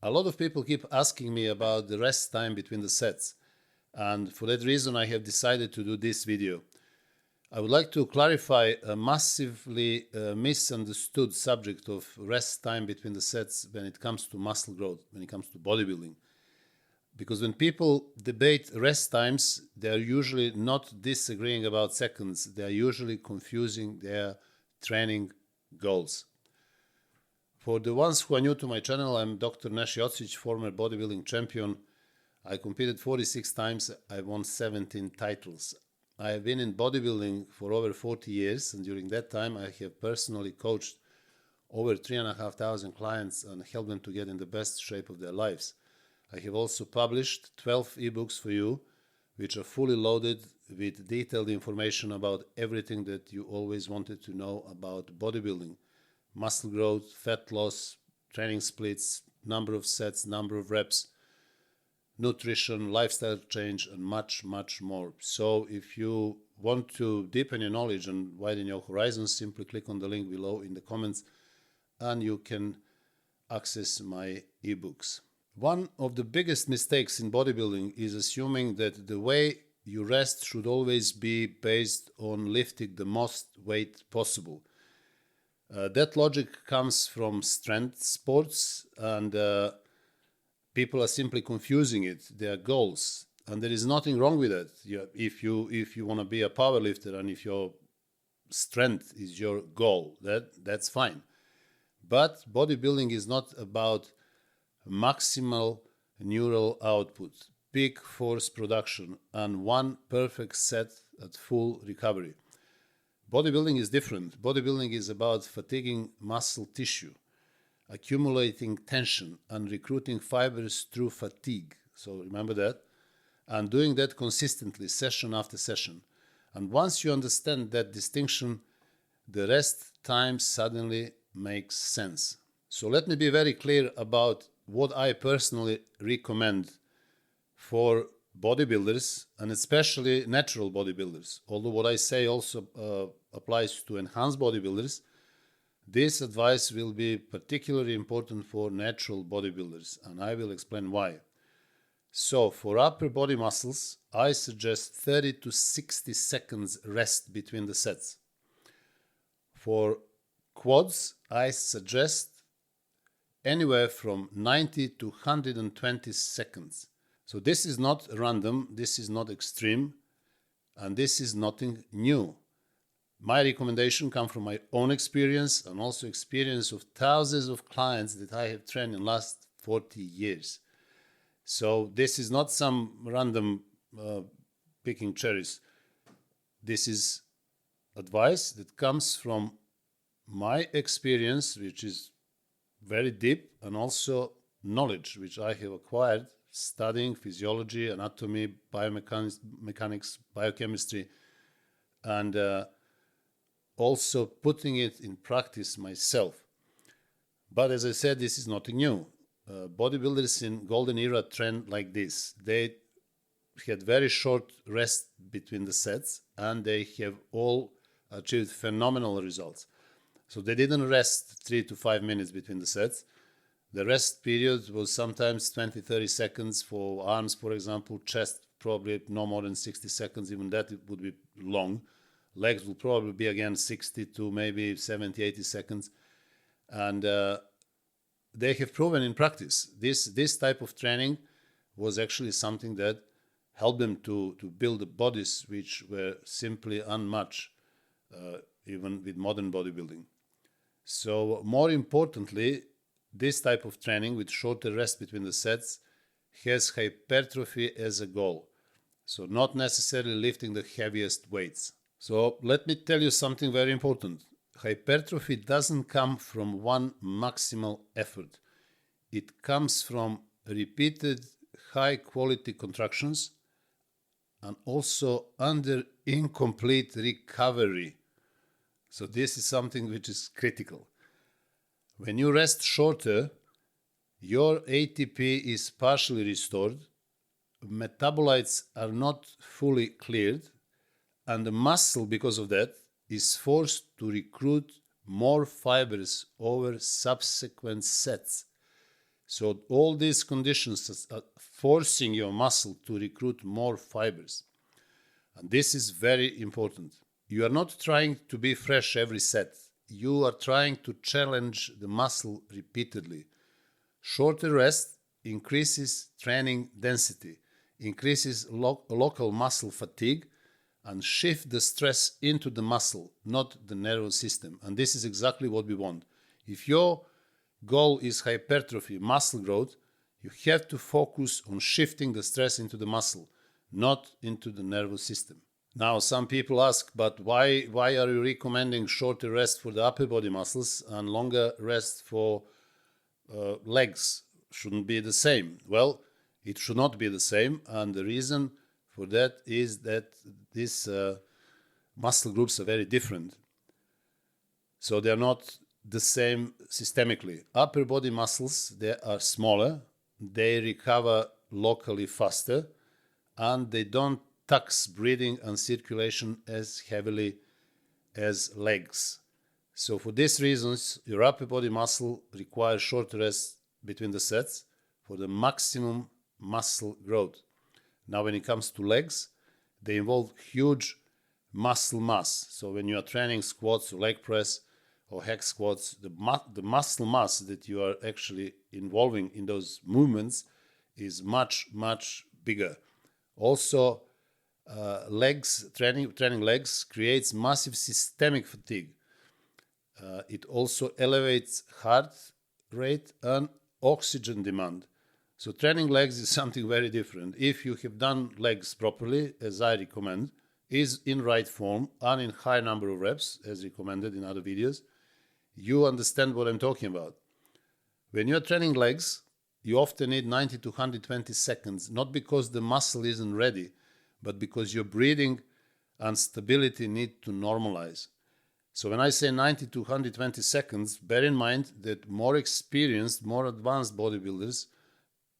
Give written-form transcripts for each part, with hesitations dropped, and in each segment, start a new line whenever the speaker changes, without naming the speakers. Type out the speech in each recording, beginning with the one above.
A lot of people keep asking me about the rest time between the sets, and for that reason I have decided to do this video. I would like to clarify a massively misunderstood subject of rest time between the sets when it comes to muscle growth, when it comes to bodybuilding. Because when people debate rest times, they are usually not disagreeing about seconds, they are usually confusing their training goals. For the ones who are new to my channel, I'm Dr. Nesh Jocic, former bodybuilding champion. I competed 46 times, I won 17 titles. I have been in bodybuilding for over 40 years, and during that time I have personally coached over 3,500 clients and helped them to get in the best shape of their lives. I have also published 12 ebooks for you, which are fully loaded with detailed information about everything that you always wanted to know about bodybuilding. Muscle growth, fat loss, training splits, number of sets, number of reps, nutrition, lifestyle change, and much, much more. So if you want to deepen your knowledge and widen your horizons, simply click on the link below in the comments and you can access my ebooks. One of the biggest mistakes in bodybuilding is assuming that the way you rest should always be based on lifting the most weight possible. That logic comes from strength sports, and people are simply confusing it, their goals. And there is nothing wrong with that. If you want to be a powerlifter and if your strength is your goal, that's fine. But bodybuilding is not about maximal neural output, peak force production, and one perfect set at full recovery. Bodybuilding is different. Bodybuilding is about fatiguing muscle tissue, accumulating tension, and recruiting fibers through fatigue. So remember that. And doing that consistently, session after session. And once you understand that distinction, the rest time suddenly makes sense. So let me be very clear about what I personally recommend for bodybuilders, and especially natural bodybuilders. Although what I say also applies to enhanced bodybuilders, this advice will be particularly important for natural bodybuilders, and I will explain why. So for upper body muscles, I suggest 30 to 60 seconds rest between the sets. For quads, I suggest anywhere from 90 to 120 seconds. So this is not random, this is not extreme, and this is nothing new. My recommendation comes from my own experience and also experience of thousands of clients that I have trained in the last 40 years. So this is not some random picking cherries. This is advice that comes from my experience, which is very deep, and also knowledge which I have acquired studying physiology, anatomy, biomechanics, biochemistry, and also putting it in practice myself. But as I said, this is nothing new. Bodybuilders in golden era trained like this. They had very short rest between the sets, and they have all achieved phenomenal results. So they didn't rest 3 to 5 minutes between the sets. The rest period was sometimes 20-30 seconds for arms, for example. Chest, probably no more than 60 seconds. Even that it would be long. Legs will probably be again 60 to maybe 70-80 seconds. And they have proven in practice this type of training was actually something that helped them to build bodies which were simply unmatched even with modern bodybuilding. So more importantly, this type of training with shorter rest between the sets has hypertrophy as a goal. So not necessarily lifting the heaviest weights. So let me tell you something very important. Hypertrophy doesn't come from one maximal effort. It comes from repeated high quality contractions and also under incomplete recovery. So this is something which is critical. When you rest shorter, your ATP is partially restored, metabolites are not fully cleared, and the muscle, because of that, is forced to recruit more fibers over subsequent sets. So all these conditions are forcing your muscle to recruit more fibers. And this is very important. You are not trying to be fresh every set. You are trying to challenge the muscle repeatedly. Shorter rest increases training density, increases local muscle fatigue, and shift the stress into the muscle, not the nervous system. And this is exactly what we want. If your goal is hypertrophy, muscle growth, you have to focus on shifting the stress into the muscle, not into the nervous system. Now, some people ask, but why are you recommending shorter rest for the upper body muscles and longer rest for legs? Shouldn't be the same. Well, it should not be the same, and the reason for that is that these muscle groups are very different. So they're not the same systemically. Upper body muscles, they are smaller, they recover locally faster, and they don't tax breathing and circulation as heavily as legs. So for these reasons, your upper body muscle requires short rest between the sets for the maximum muscle growth. Now, when it comes to legs, they involve huge muscle mass. So when you are training squats or leg press or hack squats, the muscle mass that you are actually involving in those movements is much, much bigger. Also, training legs creates massive systemic fatigue. It also elevates heart rate and oxygen demand. So training legs is something very different. If you have done legs properly, as I recommend, is in right form and in high number of reps, as recommended in other videos, you understand what I'm talking about. When you're training legs, you often need 90 to 120 seconds, not because the muscle isn't ready, but because your breathing and stability need to normalize. So when I say 90 to 120 seconds, bear in mind that more experienced, more advanced bodybuilders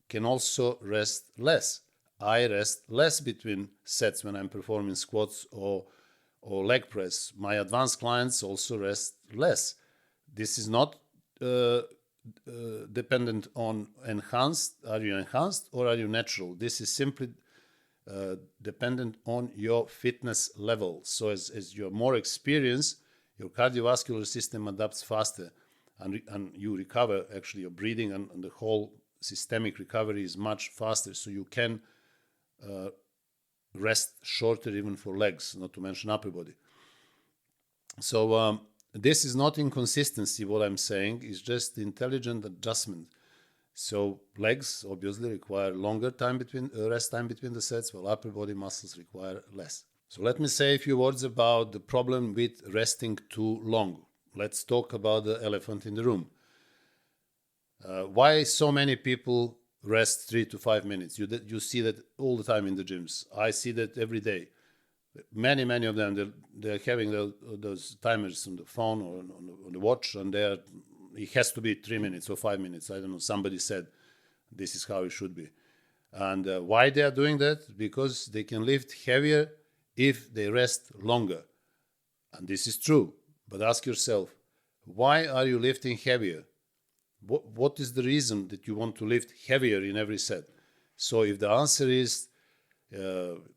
can also rest less. I rest less between sets when I'm performing squats or leg press. My advanced clients also rest less. This is not dependent on enhanced. Are you enhanced or are you natural? This is simply dependent on your fitness level. So as you're more experienced, your cardiovascular system adapts faster and you recover. Actually, your breathing and the whole systemic recovery is much faster. So you can rest shorter even for legs, not to mention upper body. So this is not inconsistency, what I'm saying. It's just intelligent adjustment. So legs obviously require longer rest time between the sets, while upper body muscles require less. So let me say a few words about the problem with resting too long. Let's talk about the elephant in the room. Why so many people rest 3 to 5 minutes? You see that all the time in the gyms. I see that every day. Many of them, they're having those timers on the phone or on the watch, and it has to be 3 minutes or 5 minutes. I don't know, somebody said this is how it should be. And why they are doing that? Because they can lift heavier if they rest longer. And this is true. But ask yourself, why are you lifting heavier? What is the reason that you want to lift heavier in every set? So if the answer is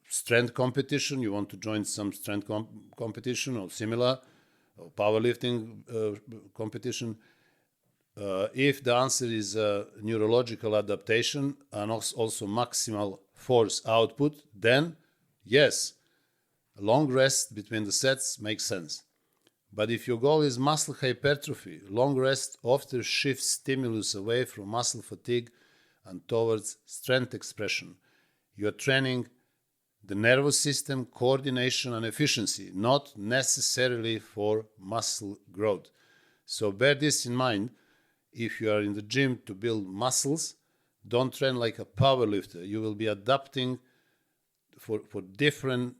strength competition, you want to join some strength competition or similar, or powerlifting competition. If the answer is neurological adaptation and also maximal force output, then yes, a long rest between the sets makes sense. But if your goal is muscle hypertrophy, long rest often shifts stimulus away from muscle fatigue and towards strength expression. You are training the nervous system, coordination, and efficiency, not necessarily for muscle growth. So bear this in mind. If you are in the gym to build muscles, don't train like a power lifter. You will be adapting for different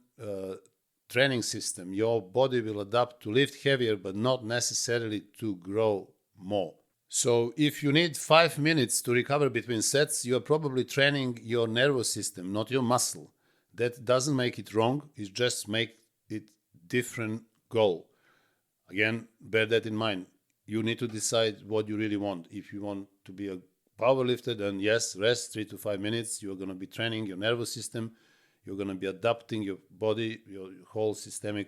training system. Your body will adapt to lift heavier, but not necessarily to grow more. So if you need 5 minutes to recover between sets, you are probably training your nervous system, not your muscle. That doesn't make it wrong. It just makes it different goal. Again, bear that in mind. You need to decide what you really want. If you want to be a powerlifter, then yes, rest 3 to 5 minutes. You're going to be training your nervous system. You're going to be adapting your body, your whole systemic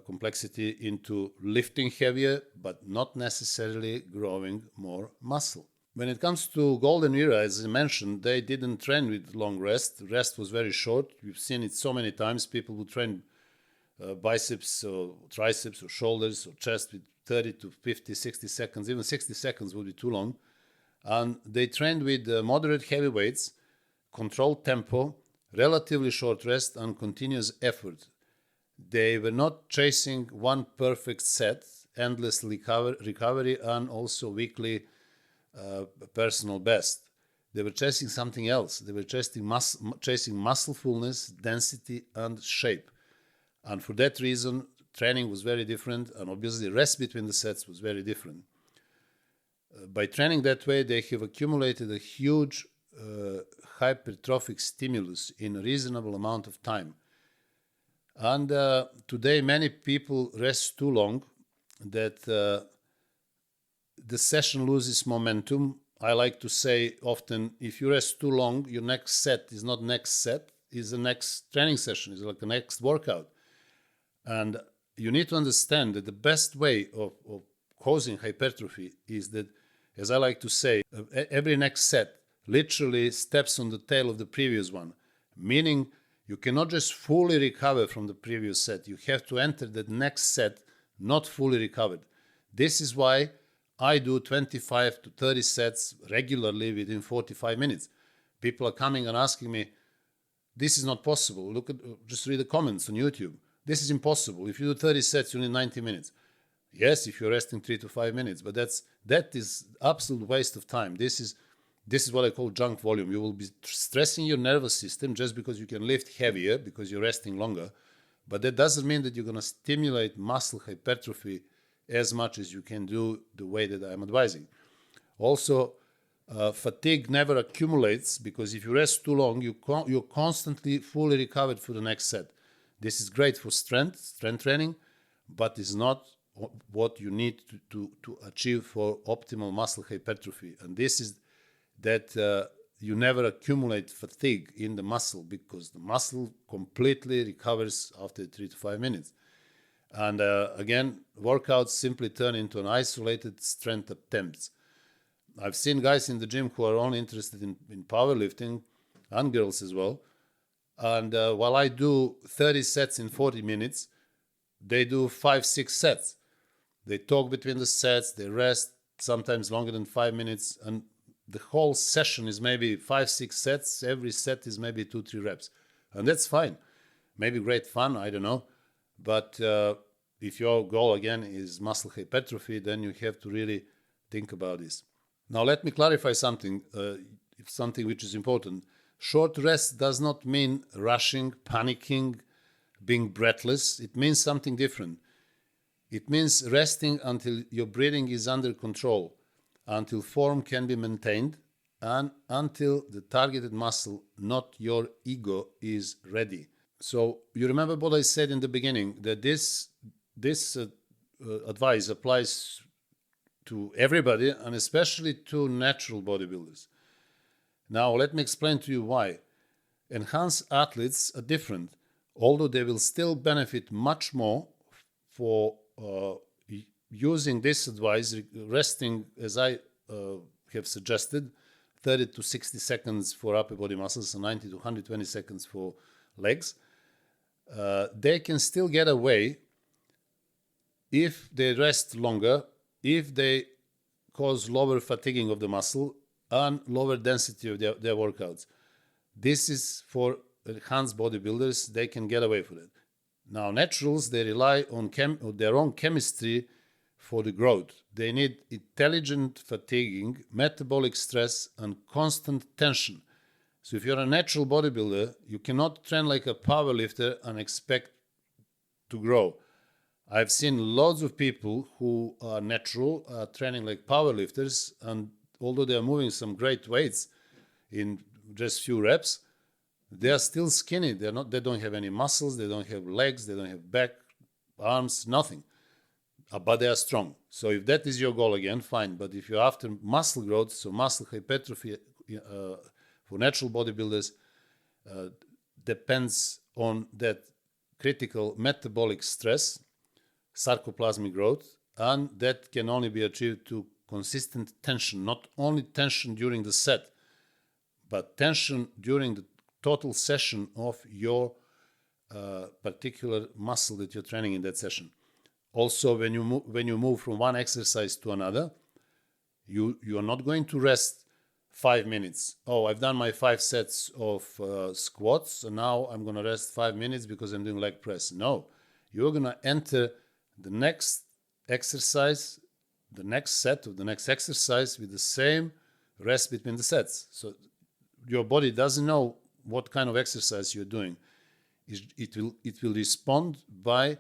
complexity into lifting heavier, but not necessarily growing more muscle. When it comes to golden era, as I mentioned, they didn't train with long rest. Rest was very short. We've seen it so many times. People who train biceps or triceps or shoulders or chest with 30 to 50, 60 seconds, even 60 seconds would be too long. And they trained with moderate heavy weights, controlled tempo, relatively short rest, and continuous effort. They were not chasing one perfect set, endless recovery, and also weekly personal best. They were chasing something else. They were chasing muscle fullness, density, and shape. And for that reason, training was very different, and obviously rest between the sets was very different. By training that way, they have accumulated a huge hypertrophic stimulus in a reasonable amount of time. And today, many people rest too long that the session loses momentum. I like to say often, if you rest too long, your next set is not next set, is the next training session, is like the next workout. And you need to understand that the best way of causing hypertrophy is that, as I like to say, every next set literally steps on the tail of the previous one, meaning you cannot just fully recover from the previous set. You have to enter the next set not fully recovered. This is why I do 25 to 30 sets regularly within 45 minutes. People are coming and asking me, this is not possible. Just read the comments on YouTube. This is impossible. If you do 30 sets, you need 90 minutes. Yes, if you're resting 3 to 5 minutes, but that is absolute waste of time. This is what I call junk volume. You will be stressing your nervous system just because you can lift heavier because you're resting longer. But that doesn't mean that you're going to stimulate muscle hypertrophy as much as you can do the way that I'm advising. Also, fatigue never accumulates because if you rest too long, you're constantly fully recovered for the next set. This is great for strength training, but is not what you need to achieve for optimal muscle hypertrophy. And this is that you never accumulate fatigue in the muscle because the muscle completely recovers after 3 to 5 minutes. And again, workouts simply turn into an isolated strength attempts. I've seen guys in the gym who are only interested in powerlifting, and girls as well. And while I do 30 sets in 40 minutes, they do 5-6 sets. They talk between the sets, they rest, sometimes longer than 5 minutes, and the whole session is maybe 5-6 sets. Every set is maybe 2-3 reps. And that's fine. Maybe great fun, I don't know. But if your goal, again, is muscle hypertrophy, then you have to really think about this. Now, let me clarify something which is important. Short rest does not mean rushing, panicking, being breathless. It means something different. It means resting until your breathing is under control, until form can be maintained, and until the targeted muscle, not your ego, is ready. So you remember what I said in the beginning, that this advice applies to everybody and especially to natural bodybuilders. Now let me explain to you why. Enhanced athletes are different, although they will still benefit much more for using this advice, resting as I have suggested, 30 to 60 seconds for upper body muscles and 90 to 120 seconds for legs. They can still get away if they rest longer, if they cause lower fatiguing of the muscle and lower density of their workouts. This is for enhanced bodybuilders. They can get away with it. Now, naturals, they rely on their own chemistry for the growth. They need intelligent fatiguing, metabolic stress, and constant tension. So if you're a natural bodybuilder, you cannot train like a powerlifter and expect to grow. I've seen loads of people who are natural, training like powerlifters, and although they are moving some great weights in just few reps, they are still skinny. They don't have any muscles, they don't have legs, they don't have back, arms, nothing. but they are strong. So if that is your goal, again, fine. But if you're after muscle growth, so muscle hypertrophy for natural bodybuilders depends on that critical metabolic stress, sarcoplasmic growth, and that can only be achieved through consistent tension, not only tension during the set, but tension during the total session of your particular muscle that you're training in that session. Also, when you move from one exercise to another, you are not going to rest 5 minutes. Oh, I've done my 5 sets of squats, and now I'm going to rest 5 minutes because I'm doing leg press. No, you're going to enter the next exercise, the next set of the next exercise with the same rest between the sets. So your body doesn't know what kind of exercise you're doing. It will respond by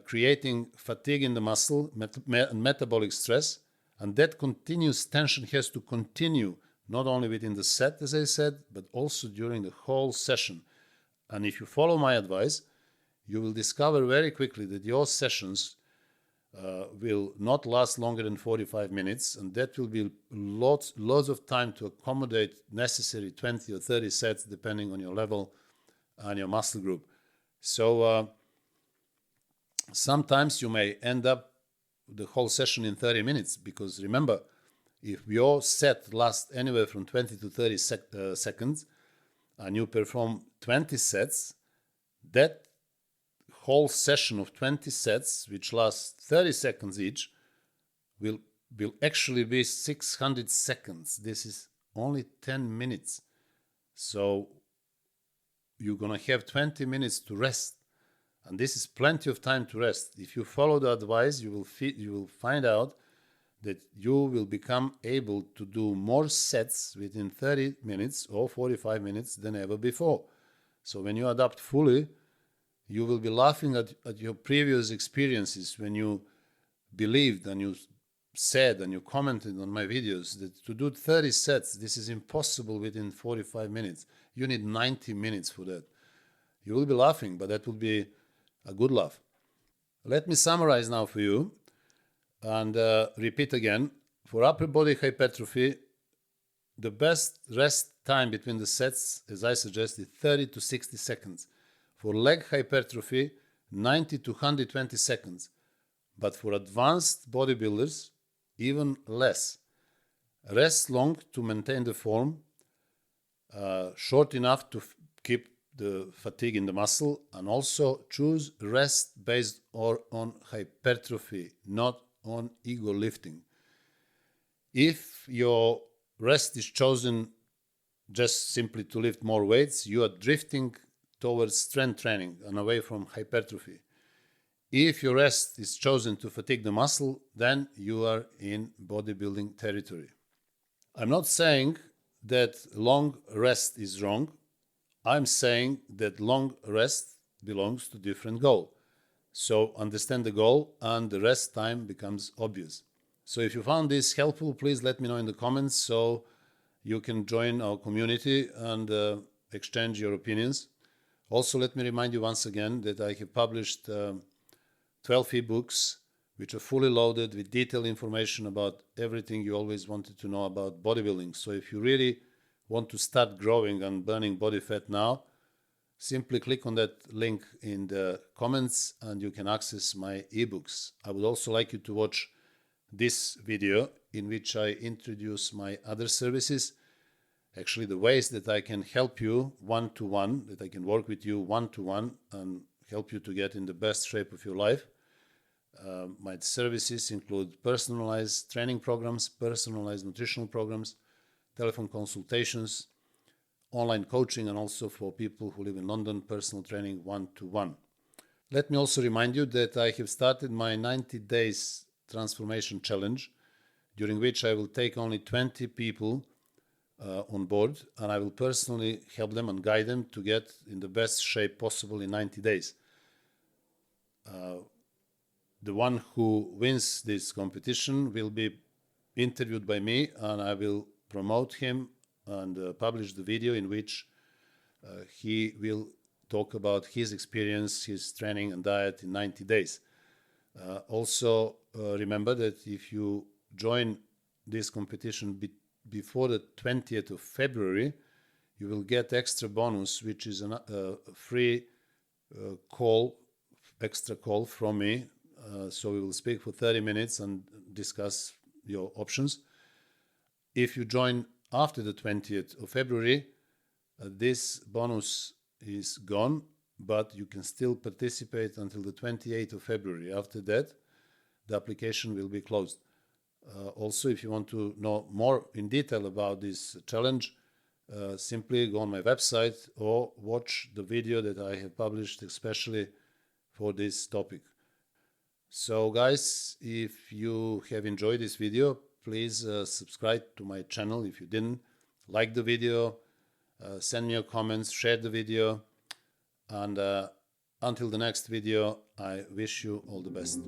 creating fatigue in the muscle, metabolic stress, and that continuous tension has to continue not only within the set, as I said, but also during the whole session. And if you follow my advice, you will discover very quickly that your sessions will not last longer than 45 minutes, and that will be lots of time to accommodate necessary 20 or 30 sets depending on your level and your muscle group. So sometimes you may end up the whole session in 30 minutes, because remember, if your set lasts anywhere from 20 to 30 seconds and you perform 20 sets, that whole session of 20 sets, which lasts 30 seconds each, will actually be 600 seconds. This is only 10 minutes. So you're going to have 20 minutes to rest. And this is plenty of time to rest. If you follow the advice, you will find out that you will become able to do more sets within 30 minutes or 45 minutes than ever before. So when you adapt fully, you will be laughing at your previous experiences when you believed and you said and you commented on my videos that to do 30 sets, this is impossible within 45 minutes. You need 90 minutes for that. You will be laughing, but that will be a good laugh. Let me summarize now for you and repeat again. For upper body hypertrophy, the best rest time between the sets, as I suggested, 30 to 60 seconds. For leg hypertrophy, 90 to 120 seconds. But for advanced bodybuilders, even less. Rest long to maintain the form, short enough to keep the fatigue in the muscle, and also choose rest based on hypertrophy, not on ego lifting. If your rest is chosen just simply to lift more weights, you are drifting towards strength training and away from hypertrophy. If your rest is chosen to fatigue the muscle, then you are in bodybuilding territory. I'm not saying that long rest is wrong. I'm saying that long rest belongs to different goal. So understand the goal and the rest time becomes obvious. So if you found this helpful, please let me know in the comments so you can join our community and exchange your opinions. Also, let me remind you once again that I have published 12 ebooks which are fully loaded with detailed information about everything you always wanted to know about bodybuilding. So if you really want to start growing and burning body fat now, simply click on that link in the comments and you can access my ebooks. I would also like you to watch this video in which I introduce my other services, actually the ways that I can help you one-to-one, that I can work with you one-to-one and help you to get in the best shape of your life. My services include personalized training programs, personalized nutritional programs, telephone consultations, online coaching, and also for people who live in London, personal training one-to-one. Let me also remind you that I have started my 90 days transformation challenge, during which I will take only 20 people on board, and I will personally help them and guide them to get in the best shape possible in 90 days. The one who wins this competition will be interviewed by me, and I will promote him and publish the video in which he will talk about his experience, his training and diet in 90 days. Also, remember that if you join this competition before the 20th of February, you will get extra bonus, which is a free extra call from me. So we will speak for 30 minutes and discuss your options. If you join after the 20th of February, this bonus is gone, but you can still participate until the 28th of February. After that, the application will be closed. Also, if you want to know more in detail about this challenge, simply go on my website or watch the video that I have published especially for this topic. So guys, if you have enjoyed this video, please subscribe to my channel if you didn't. Like the video, send me your comments, share the video, and until the next video, I wish you all the best.